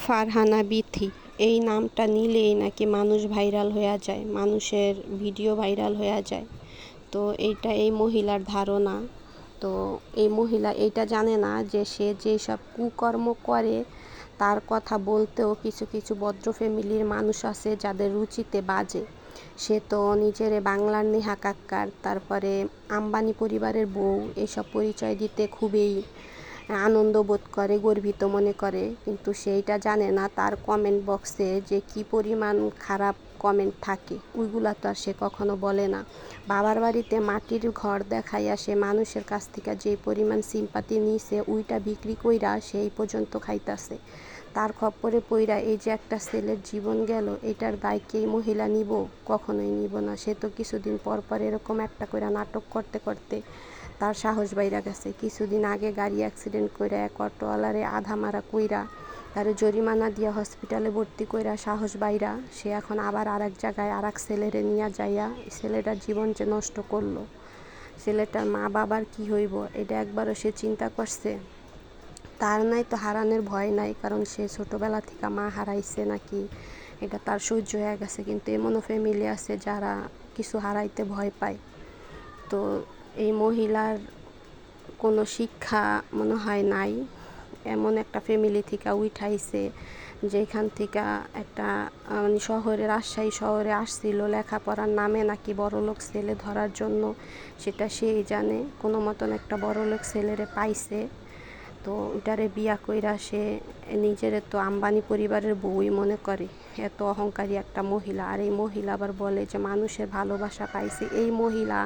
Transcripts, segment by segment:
ফারহানা বিথি এই নামটা নিলেই নাকি মানুষ ভাইরাল হয়ে যায়, মানুষের ভিডিও ভাইরাল হয়ে যায়। তো এইটা এই মহিলার ধারণা। তো এই মহিলা এইটা জানে না যে সে যেসব কুকর্ম করে তার কথা বলতেও কিছু কিছু ভদ্র ফ্যামিলির মানুষ আছে যাদের রুচিতে বাজে। সে তো নিজের বাংলার নেহা কাক্কার, তারপরে আম্বানি পরিবারের বউ, এসব পরিচয় দিতে খুবই আনন্দ বোধ করে, গর্বিত মনে করে। কিন্তু সেইটা জানে না তার কমেন্ট বক্সে যে কি পরিমাণ খারাপ কমেন্ট থাকে, ওইগুলা তো আর সে কখনো বলে না। বাবার বাড়িতে মাটির ঘর দেখাইয়া সে মানুষের কাছ থেকে যে পরিমাণ সিম্পাতি নিছে, ওইটা বিক্রি কইরা সেই পর্যন্ত খাইতাছে। তার খপ্পরে পইরা এই যে একটা ছেলের জীবন গেল, এটার দায় কি এই মহিলা নিব? কখনোই নিব না। সে তো কিছুদিন পর পর এরকম একটা কইরা নাটক করতে করতে তার সাহস বাইরা গেছে। কিছুদিন আগে গাড়ি অ্যাক্সিডেন্ট কইরা এক অটোওয়ালারে আধা মারা কইরা তার জরিমানা দিয়া হসপিটালে ভর্তি কইরা সাহস বাইরা সে এখন আবার আরেক জায়গায় আরেক ছেলেরে নিয়ে যাইয়া ছেলেটার জীবন যে নষ্ট করলো। ছেলেটার মা বাবার কি হইব এটা একবারও সে চিন্তা করছে? তার নাই তো হারানোর ভয় নাই, কারণ সে ছোটোবেলা থেকে মা হারাইছে নাকি এটা তার সহ্য হয়ে গেছে। কিন্তু এমনও ফ্যামিলি আছে যারা কিছু হারাইতে ভয় পায়। তো এই মহিলার কোনো শিক্ষা মনে হয় নাই। এমন একটা ফ্যামিলি থেকে উঠাইছে যেখান থেকে একটা মানে শহরে, রাজশাহী শহরে আসছিল লেখাপড়ার নামে নাকি বড়লোক ছেলে ধরার জন্য, সেটা সেই জানে। কোনো মতন একটা বড়লোক ছেলেরে পাইছে, তো ওইটারে বিয়া কইরা সে নিজের তো আম্বানি পরিবারের বউই মনে করে। এত অহংকারী একটা মহিলা। আর এই মহিলা আবার বলে যে মানুষের ভালোবাসা পাইছে। এই মহিলা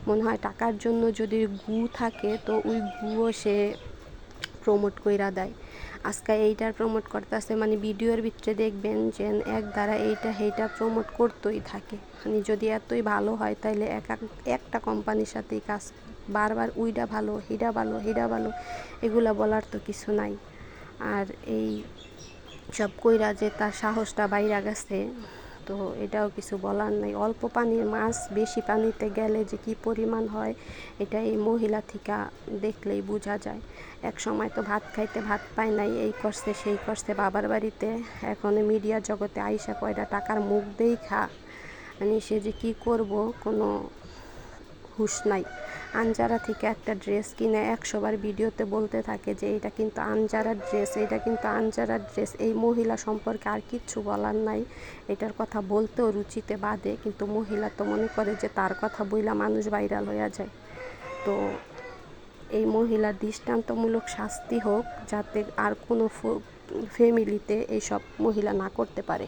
মনে হয় টাকার জন্য যদি গু থাকে তো ওই গুও সে প্রমোট কইরা দেয়। আজকে এইটার প্রমোট করতেছে, মানে ভিডিওর ভিতরে দেখবেন যে এক দ্বারা এইটা সেইটা প্রমোট করতেই থাকে। মানে যদি এতই ভালো হয় তাহলে একটা কোম্পানির সাথেই কাজ, বারবার উইডা ভালো, হিডা ভালো, হিডা ভালো, এগুলা বলার তো কিছু নাই। আর এই সব কইরা যে তার সাহসটা বাইরা গেছে, তো এটাও কিছু বলার নাই। অল্প পানির মাছ বেশি পানিতে গেলে যে কি পরিমাণ হয় এটা এই মহিলা থেকে দেখলেই বোঝা যায়। এক সময় তো ভাত খাইতে ভাত পায় নাই, এই করছে সেই করছে বাবার বাড়িতে, এখন মিডিয়া জগতে আইসা কয়টা টাকার মুখ দেখা মানে সে যে কি করব কোনো হুঁশ নাই। আনজারা থেকে একটা ড্রেস কিনে 100 বার ভিডিওতে বলতে থাকে যে এটা কিন্তু আনজারার ড্রেস, এটা কিন্তু আনজারার ড্রেস। এই মহিলা সম্পর্কে আর কিচ্ছু বলার নাই, এটার কথা বলতেও রুচিতে বাদে। কিন্তু মহিলা তো মনে করে যে তার কথা বইলা মানুষ ভাইরাল হয়ে যায়। তো এই মহিলার দৃষ্টান্তমূলক শাস্তি হোক, যাতে আর কোনো ফ্যামিলিতে এইসব মহিলা না করতে পারে।